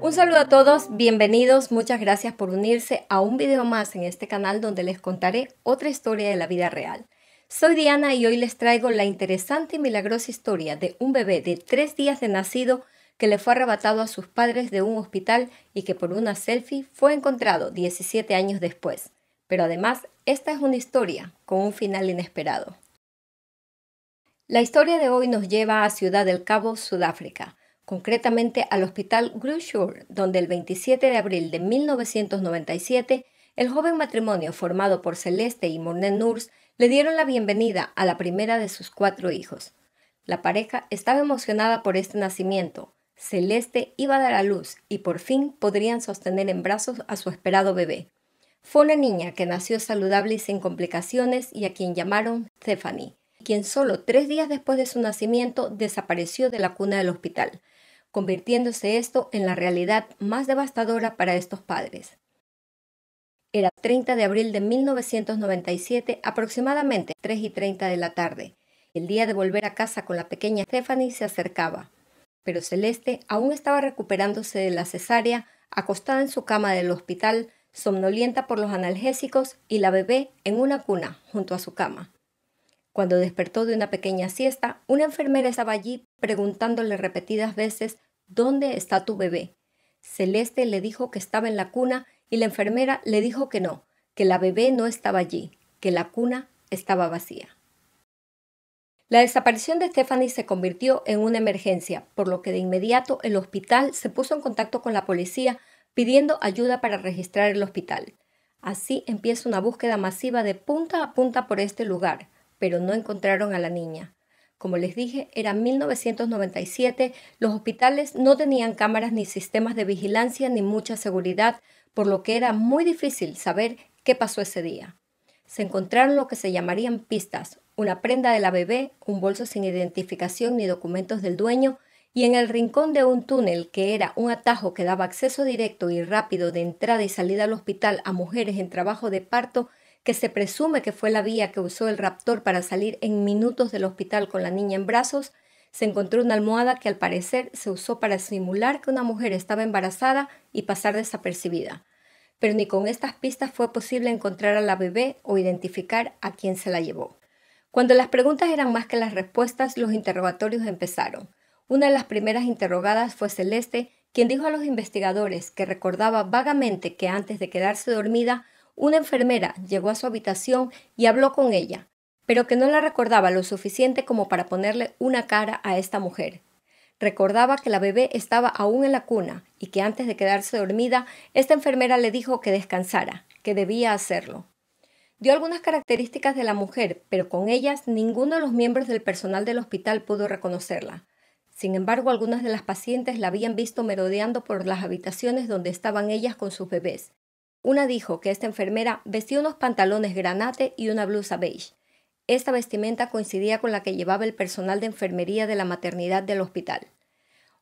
Un saludo a todos, bienvenidos, muchas gracias por unirse a un video más en este canal donde les contaré otra historia de la vida real. Soy Diana y hoy les traigo la interesante y milagrosa historia de un bebé de 3 días de nacido que le fue arrebatado a sus padres de un hospital y que por una selfie fue encontrado 17 años después. Pero además, esta es una historia con un final inesperado. La historia de hoy nos lleva a Ciudad del Cabo, Sudáfrica, concretamente al Hospital Groote Schuur, donde el 27 de abril de 1997, el joven matrimonio formado por Celeste y Morné Nurse le dieron la bienvenida a la primera de sus 4 hijos. La pareja estaba emocionada por este nacimiento. Celeste iba a dar a luz y por fin podrían sostener en brazos a su esperado bebé. Fue una niña que nació saludable y sin complicaciones y a quien llamaron Stephanie, quien solo 3 días después de su nacimiento desapareció de la cuna del hospital, convirtiéndose esto en la realidad más devastadora para estos padres. Era 30 de abril de 1997, aproximadamente 3:30 de la tarde. El día de volver a casa con la pequeña Stephanie se acercaba, pero Celeste aún estaba recuperándose de la cesárea, acostada en su cama del hospital, somnolienta por los analgésicos y la bebé en una cuna junto a su cama. Cuando despertó de una pequeña siesta, una enfermera estaba allí preguntándole repetidas veces «¿Dónde está tu bebé?». Celeste le dijo que estaba en la cuna y la enfermera le dijo que no, que la bebé no estaba allí, que la cuna estaba vacía. La desaparición de Stephanie se convirtió en una emergencia, por lo que de inmediato el hospital se puso en contacto con la policía pidiendo ayuda para registrar el hospital. Así empieza una búsqueda masiva de punta a punta por este lugar, pero no encontraron a la niña. Como les dije, era 1997, los hospitales no tenían cámaras ni sistemas de vigilancia ni mucha seguridad, por lo que era muy difícil saber qué pasó ese día. Se encontraron lo que se llamarían pistas, una prenda de la bebé, un bolso sin identificación ni documentos del dueño, y en el rincón de un túnel que era un atajo que daba acceso directo y rápido de entrada y salida al hospital a mujeres en trabajo de parto, que se presume que fue la vía que usó el raptor para salir en minutos del hospital con la niña en brazos, se encontró una almohada que al parecer se usó para simular que una mujer estaba embarazada y pasar desapercibida. Pero ni con estas pistas fue posible encontrar a la bebé o identificar a quién se la llevó. Cuando las preguntas eran más que las respuestas, los interrogatorios empezaron. Una de las primeras interrogadas fue Celeste, quien dijo a los investigadores que recordaba vagamente que antes de quedarse dormida, una enfermera llegó a su habitación y habló con ella, pero que no la recordaba lo suficiente como para ponerle una cara a esta mujer. Recordaba que la bebé estaba aún en la cuna y que antes de quedarse dormida, esta enfermera le dijo que descansara, que debía hacerlo. Dio algunas características de la mujer, pero con ellas ninguno de los miembros del personal del hospital pudo reconocerla. Sin embargo, algunas de las pacientes la habían visto merodeando por las habitaciones donde estaban ellas con sus bebés. Una dijo que esta enfermera vestía unos pantalones granate y una blusa beige. Esta vestimenta coincidía con la que llevaba el personal de enfermería de la maternidad del hospital.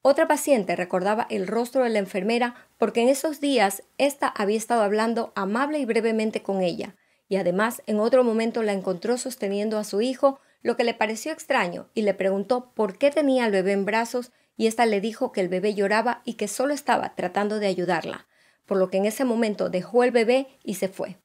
Otra paciente recordaba el rostro de la enfermera porque en esos días ésta había estado hablando amable y brevemente con ella, y además en otro momento la encontró sosteniendo a su hijo, lo que le pareció extraño, y le preguntó por qué tenía al bebé en brazos, y ésta le dijo que el bebé lloraba y que solo estaba tratando de ayudarla, por lo que en ese momento dejó el bebé y se fue.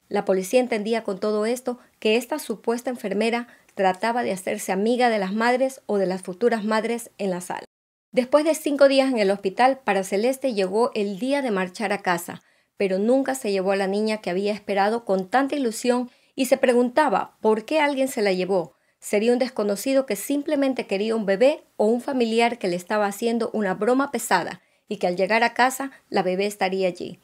La policía entendía con todo esto que esta supuesta enfermera trataba de hacerse amiga de las madres o de las futuras madres en la sala. Después de 5 días en el hospital, para Celeste llegó el día de marchar a casa, pero nunca se llevó a la niña que había esperado con tanta ilusión y se preguntaba por qué alguien se la llevó. ¿Sería un desconocido que simplemente quería un bebé o un familiar que le estaba haciendo una broma pesada y que al llegar a casa la bebé estaría allí?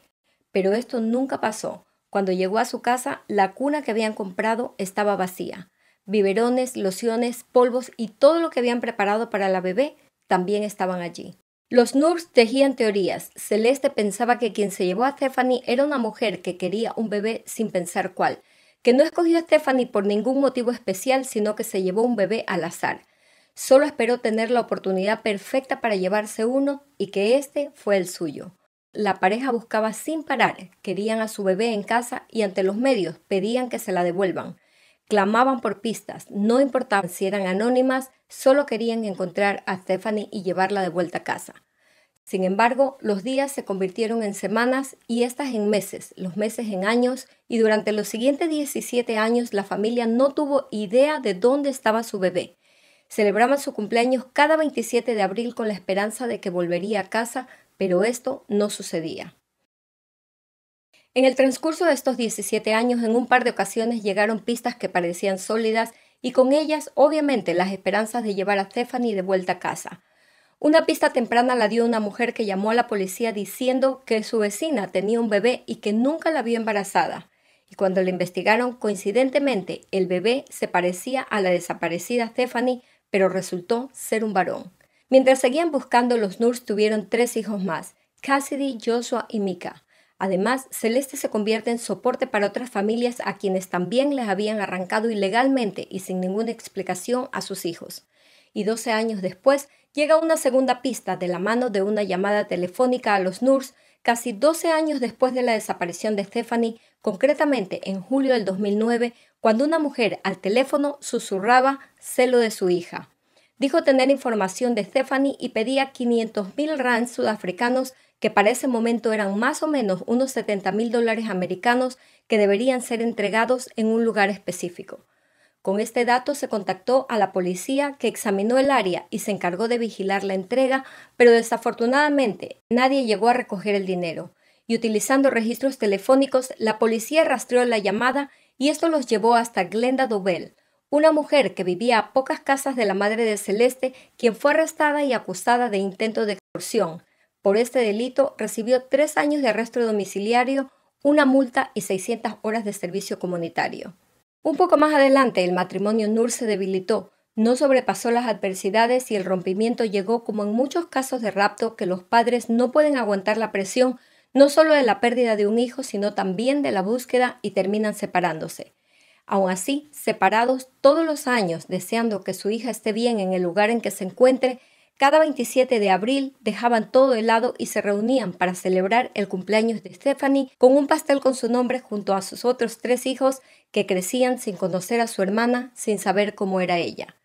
Pero esto nunca pasó. Cuando llegó a su casa, la cuna que habían comprado estaba vacía. Biberones, lociones, polvos y todo lo que habían preparado para la bebé también estaban allí. Los Nurse tejían teorías. Celeste pensaba que quien se llevó a Stephanie era una mujer que quería un bebé sin pensar cuál, que no escogió a Stephanie por ningún motivo especial, sino que se llevó un bebé al azar. Solo esperó tener la oportunidad perfecta para llevarse uno y que este fue el suyo. La pareja buscaba sin parar, querían a su bebé en casa y ante los medios pedían que se la devuelvan. Clamaban por pistas, no importaba si eran anónimas, solo querían encontrar a Stephanie y llevarla de vuelta a casa. Sin embargo, los días se convirtieron en semanas y estas en meses, los meses en años, y durante los siguientes 17 años la familia no tuvo idea de dónde estaba su bebé. Celebraban su cumpleaños cada 27 de abril con la esperanza de que volvería a casa, pero esto no sucedía. En el transcurso de estos 17 años, en un par de ocasiones llegaron pistas que parecían sólidas y con ellas, obviamente, las esperanzas de llevar a Stephanie de vuelta a casa. Una pista temprana la dio una mujer que llamó a la policía diciendo que su vecina tenía un bebé y que nunca la vio embarazada. Y cuando la investigaron, coincidentemente, el bebé se parecía a la desaparecida Stephanie, pero resultó ser un varón. Mientras seguían buscando, los Nurse tuvieron 3 hijos más, Cassidy, Joshua y Micah. Además, Celeste se convierte en soporte para otras familias a quienes también les habían arrancado ilegalmente y sin ninguna explicación a sus hijos. Y 12 años después, llega una segunda pista de la mano de una llamada telefónica a los Nurse, casi 12 años después de la desaparición de Stephanie, concretamente en julio del 2009, cuando una mujer al teléfono susurraba celo de su hija. Dijo tener información de Stephanie y pedía 500,000 rands sudafricanos, que para ese momento eran más o menos unos $70,000 americanos, que deberían ser entregados en un lugar específico. Con este dato se contactó a la policía, que examinó el área y se encargó de vigilar la entrega, pero desafortunadamente nadie llegó a recoger el dinero. Y utilizando registros telefónicos, la policía rastreó la llamada y esto los llevó hasta Glenda Dobell, una mujer que vivía a pocas casas de la madre de Celeste, quien fue arrestada y acusada de intento de extorsión. Por este delito recibió 3 años de arresto domiciliario, una multa y 600 horas de servicio comunitario. Un poco más adelante, el matrimonio Nurse se debilitó, no sobrepasó las adversidades y el rompimiento llegó como en muchos casos de rapto, que los padres no pueden aguantar la presión, no solo de la pérdida de un hijo, sino también de la búsqueda y terminan separándose. Aun así, separados todos los años, deseando que su hija esté bien en el lugar en que se encuentre, cada 27 de abril dejaban todo helado y se reunían para celebrar el cumpleaños de Stephanie con un pastel con su nombre junto a sus otros 3 hijos que crecían sin conocer a su hermana, sin saber cómo era ella.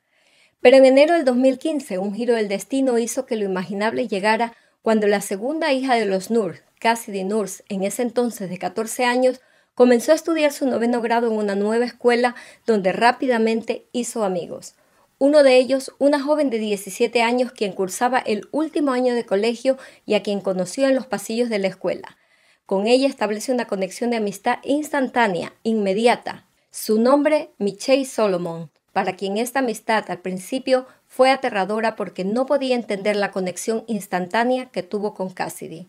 Pero en enero del 2015, un giro del destino hizo que lo imaginable llegara cuando la segunda hija de los Nurse, Cassidy Nurse, en ese entonces de 14 años, comenzó a estudiar su 9º grado en una nueva escuela donde rápidamente hizo amigos. Uno de ellos, una joven de 17 años quien cursaba el último año de colegio y a quien conoció en los pasillos de la escuela. Con ella establece una conexión de amistad instantánea, inmediata. Su nombre, Michelle Solomon, para quien esta amistad al principio fue aterradora porque no podía entender la conexión instantánea que tuvo con Cassidy.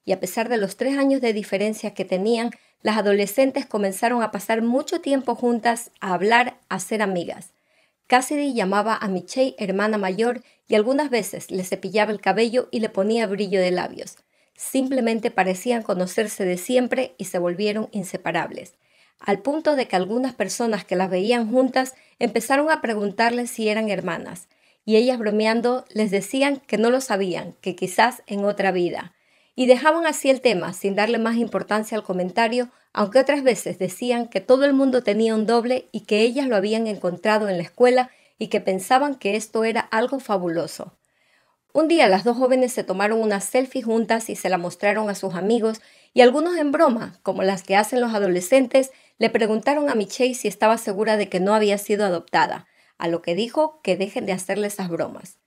Y a pesar de los 3 años de diferencia que tenían, las adolescentes comenzaron a pasar mucho tiempo juntas, a hablar, a ser amigas. Cassidy llamaba a Michelle hermana mayor y algunas veces le cepillaba el cabello y le ponía brillo de labios. Simplemente parecían conocerse de siempre y se volvieron inseparables, al punto de que algunas personas que las veían juntas empezaron a preguntarles si eran hermanas, y ellas bromeando les decían que no lo sabían, que quizás en otra vida. Y dejaban así el tema sin darle más importancia al comentario, aunque otras veces decían que todo el mundo tenía un doble y que ellas lo habían encontrado en la escuela y que pensaban que esto era algo fabuloso. Un día las 2 jóvenes se tomaron una selfie juntas y se la mostraron a sus amigos y algunos en broma, como las que hacen los adolescentes, le preguntaron a Michelle si estaba segura de que no había sido adoptada, a lo que dijo que dejen de hacerle esas bromas.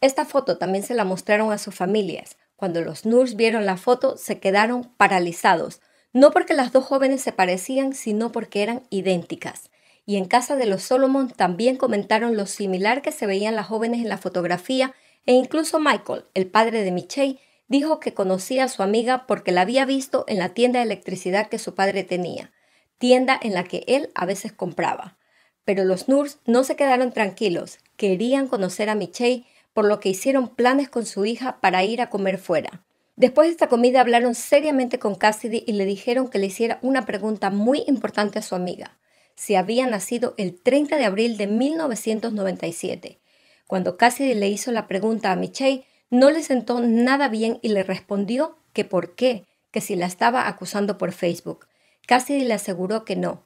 Esta foto también se la mostraron a sus familias. Cuando los Nurse vieron la foto, se quedaron paralizados, no porque las 2 jóvenes se parecían, sino porque eran idénticas. Y en casa de los Solomon también comentaron lo similar que se veían las jóvenes en la fotografía, e incluso Michael, el padre de Michelle, dijo que conocía a su amiga porque la había visto en la tienda de electricidad que su padre tenía, tienda en la que él a veces compraba. Pero los Nurse no se quedaron tranquilos, querían conocer a Michelle, por lo que hicieron planes con su hija para ir a comer fuera. Después de esta comida hablaron seriamente con Cassidy y le dijeron que le hiciera una pregunta muy importante a su amiga, si había nacido el 30 de abril de 1997. Cuando Cassidy le hizo la pregunta a Michelle, no le sentó nada bien y le respondió que por qué, que si la estaba acusando por Facebook. Cassidy le aseguró que no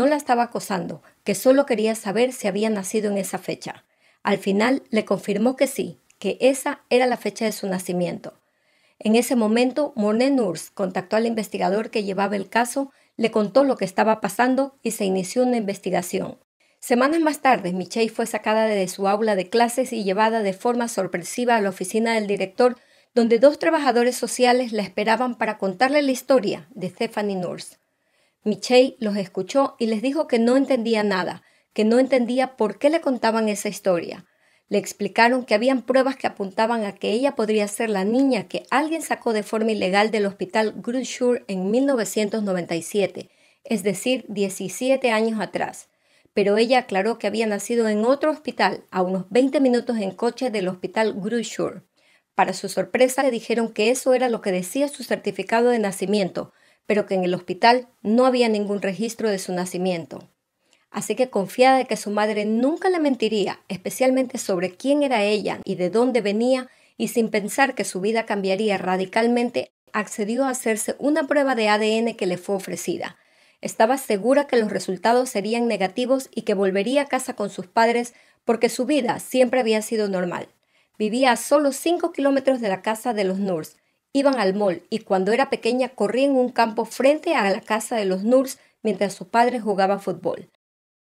la estaba acosando, que solo quería saber si había nacido en esa fecha. Al final le confirmó que sí, que esa era la fecha de su nacimiento. En ese momento, Morné Nurse contactó al investigador que llevaba el caso, le contó lo que estaba pasando y se inició una investigación. Semanas más tarde, Michelle fue sacada de su aula de clases y llevada de forma sorpresiva a la oficina del director, donde 2 trabajadores sociales la esperaban para contarle la historia de Stephanie Nurse. Michelle los escuchó y les dijo que no entendía nada, que no entendía por qué le contaban esa historia. Le explicaron que habían pruebas que apuntaban a que ella podría ser la niña que alguien sacó de forma ilegal del hospital Groote en 1997, es decir, 17 años atrás. Pero ella aclaró que había nacido en otro hospital, a unos 20 minutos en coche del hospital Groote. Para su sorpresa, le dijeron que eso era lo que decía su certificado de nacimiento, pero que en el hospital no había ningún registro de su nacimiento. Así que confiada de que su madre nunca le mentiría, especialmente sobre quién era ella y de dónde venía, y sin pensar que su vida cambiaría radicalmente, accedió a hacerse una prueba de ADN que le fue ofrecida. Estaba segura que los resultados serían negativos y que volvería a casa con sus padres porque su vida siempre había sido normal. Vivía a solo 5 kilómetros de la casa de los Nurse. Iban al mall y cuando era pequeña corría en un campo frente a la casa de los Nurse mientras su padre jugaba fútbol.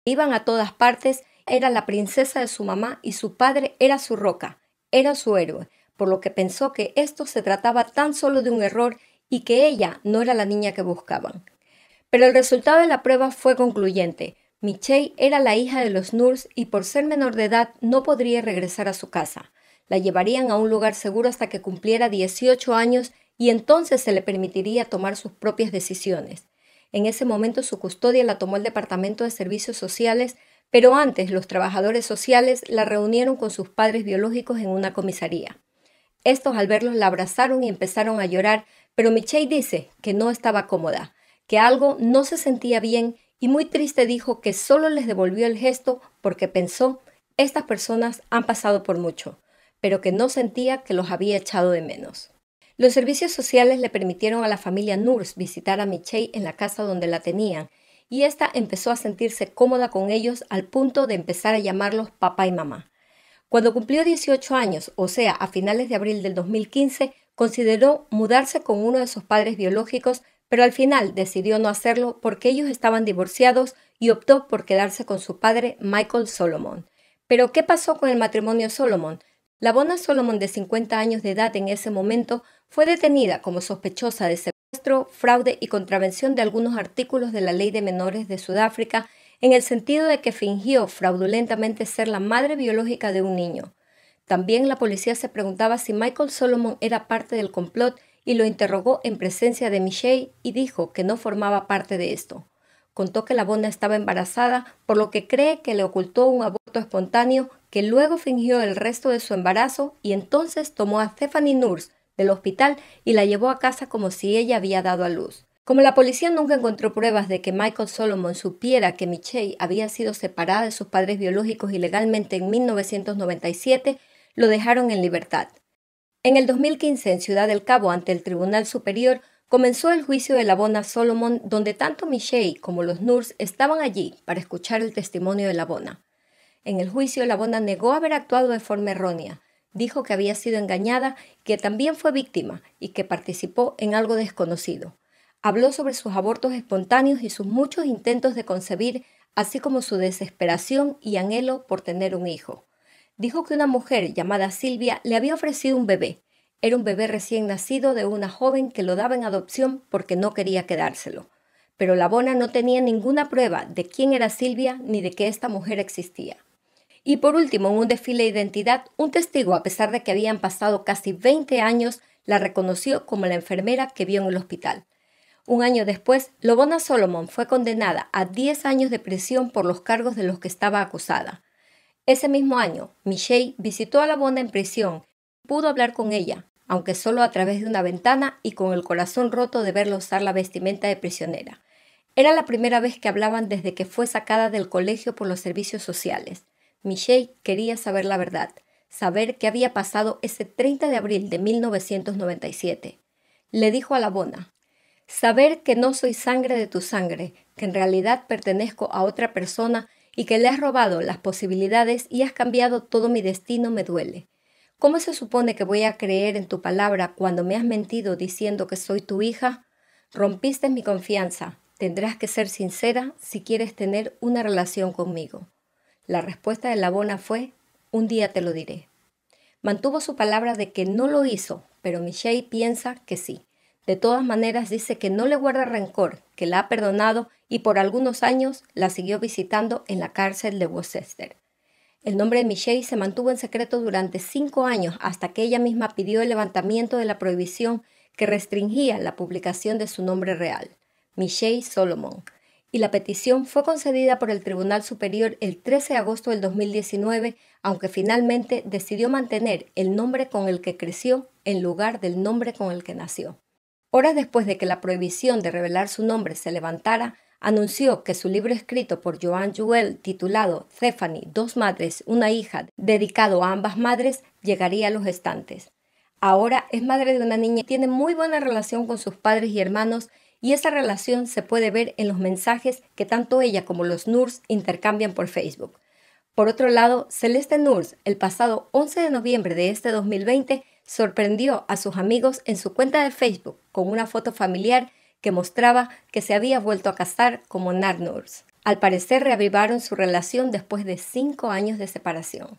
Iban a todas partes, era la princesa de su mamá y su padre era su roca, era su héroe, por lo que pensó que esto se trataba tan solo de un error y que ella no era la niña que buscaban. Pero el resultado de la prueba fue concluyente. Michelle era la hija de los Nurse y por ser menor de edad no podría regresar a su casa. La llevarían a un lugar seguro hasta que cumpliera 18 años y entonces se le permitiría tomar sus propias decisiones. En ese momento su custodia la tomó el Departamento de Servicios Sociales, pero antes los trabajadores sociales la reunieron con sus padres biológicos en una comisaría. Estos al verlos la abrazaron y empezaron a llorar, pero Michelle dice que no estaba cómoda, que algo no se sentía bien y muy triste dijo que solo les devolvió el gesto porque pensó, estas personas han pasado por mucho, pero que no sentía que los había echado de menos. Los servicios sociales le permitieron a la familia Nurse visitar a Michelle en la casa donde la tenían, y ésta empezó a sentirse cómoda con ellos al punto de empezar a llamarlos papá y mamá. Cuando cumplió 18 años, o sea, a finales de abril del 2015, consideró mudarse con uno de sus padres biológicos, pero al final decidió no hacerlo porque ellos estaban divorciados y optó por quedarse con su padre Michael Solomon. ¿Pero qué pasó con el matrimonio Solomon? LaVona Solomon, de 50 años de edad en ese momento, fue detenida como sospechosa de secuestro, fraude y contravención de algunos artículos de la Ley de Menores de Sudáfrica en el sentido de que fingió fraudulentamente ser la madre biológica de un niño. También la policía se preguntaba si Michael Solomon era parte del complot y lo interrogó en presencia de Michelle y dijo que no formaba parte de esto. Contó que LaVona estaba embarazada, por lo que cree que le ocultó un aborto espontáneo, que luego fingió el resto de su embarazo y entonces tomó a Stephanie Nurse del hospital y la llevó a casa como si ella había dado a luz. Como la policía nunca encontró pruebas de que Michael Solomon supiera que Michelle había sido separada de sus padres biológicos ilegalmente en 1997, lo dejaron en libertad. En el 2015, en Ciudad del Cabo, ante el Tribunal Superior, comenzó el juicio de LaVona Solomon, donde tanto Michelle como los Nurse estaban allí para escuchar el testimonio de LaVona. En el juicio, LaVona negó haber actuado de forma errónea. Dijo que había sido engañada, que también fue víctima y que participó en algo desconocido. Habló sobre sus abortos espontáneos y sus muchos intentos de concebir, así como su desesperación y anhelo por tener un hijo. Dijo que una mujer llamada Silvia le había ofrecido un bebé. Era un bebé recién nacido de una joven que lo daba en adopción porque no quería quedárselo. Pero LaVona no tenía ninguna prueba de quién era Silvia ni de que esta mujer existía. Y por último, en un desfile de identidad, un testigo, a pesar de que habían pasado casi 20 años, la reconoció como la enfermera que vio en el hospital. Un año después, LaVona Solomon fue condenada a 10 años de prisión por los cargos de los que estaba acusada. Ese mismo año, Michelle visitó a LaVona en prisión y pudo hablar con ella, aunque solo a través de una ventana y con el corazón roto de verla usar la vestimenta de prisionera. Era la primera vez que hablaban desde que fue sacada del colegio por los servicios sociales. Michelle quería saber la verdad, saber qué había pasado ese 30 de abril de 1997. Le dijo a LaVona: saber que no soy sangre de tu sangre, que en realidad pertenezco a otra persona y que le has robado las posibilidades y has cambiado todo mi destino me duele. ¿Cómo se supone que voy a creer en tu palabra cuando me has mentido diciendo que soy tu hija? Rompiste mi confianza. Tendrás que ser sincera si quieres tener una relación conmigo. La respuesta de Labona fue: un día te lo diré. Mantuvo su palabra de que no lo hizo, pero Michelle piensa que sí. De todas maneras dice que no le guarda rencor, que la ha perdonado y por algunos años la siguió visitando en la cárcel de Worcester. El nombre de Michelle se mantuvo en secreto durante 5 años hasta que ella misma pidió el levantamiento de la prohibición que restringía la publicación de su nombre real, Michelle Solomon, y la petición fue concedida por el Tribunal Superior el 13 de agosto del 2019, aunque finalmente decidió mantener el nombre con el que creció en lugar del nombre con el que nació. Horas después de que la prohibición de revelar su nombre se levantara, anunció que su libro escrito por Joanne Jewell, titulado Stephanie, 2 madres, una hija, dedicado a ambas madres, llegaría a los estantes. Ahora es madre de una niña y tiene muy buena relación con sus padres y hermanos, y esa relación se puede ver en los mensajes que tanto ella como los Nurs intercambian por Facebook. Por otro lado, Celeste Nurs, el pasado 11 de noviembre de este 2020, sorprendió a sus amigos en su cuenta de Facebook con una foto familiar que mostraba que se había vuelto a casar con Monard Nurs. Al parecer reavivaron su relación después de 5 años de separación.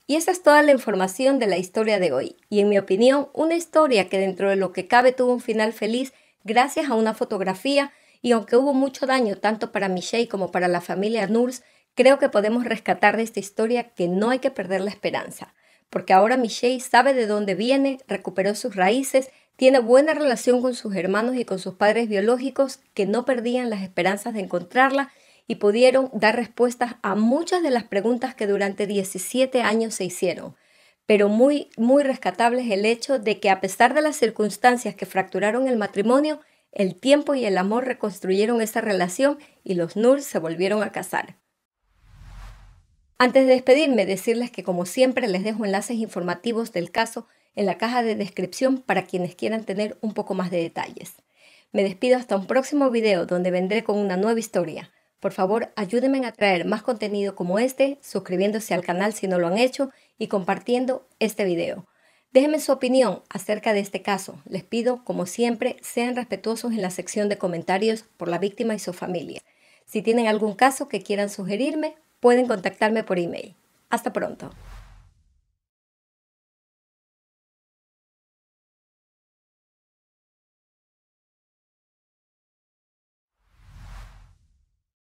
Y esa es toda la información de la historia de hoy, y en mi opinión, una historia que dentro de lo que cabe tuvo un final feliz gracias a una fotografía, y aunque hubo mucho daño tanto para Michelle como para la familia Nurs, creo que podemos rescatar de esta historia que no hay que perder la esperanza, porque ahora Michelle sabe de dónde viene, recuperó sus raíces, tiene buena relación con sus hermanos y con sus padres biológicos que no perdían las esperanzas de encontrarla y pudieron dar respuestas a muchas de las preguntas que durante 17 años se hicieron. Pero muy rescatable es el hecho de que a pesar de las circunstancias que fracturaron el matrimonio, el tiempo y el amor reconstruyeron esa relación y los Nurs se volvieron a casar. Antes de despedirme, decirles que como siempre les dejo enlaces informativos del caso en la caja de descripción para quienes quieran tener un poco más de detalles. Me despido hasta un próximo video donde vendré con una nueva historia. Por favor, ayúdenme a traer más contenido como este, suscribiéndose al canal si no lo han hecho y compartiendo este video. Déjenme su opinión acerca de este caso. Les pido, como siempre, sean respetuosos en la sección de comentarios por la víctima y su familia. Si tienen algún caso que quieran sugerirme, pueden contactarme por email. Hasta pronto.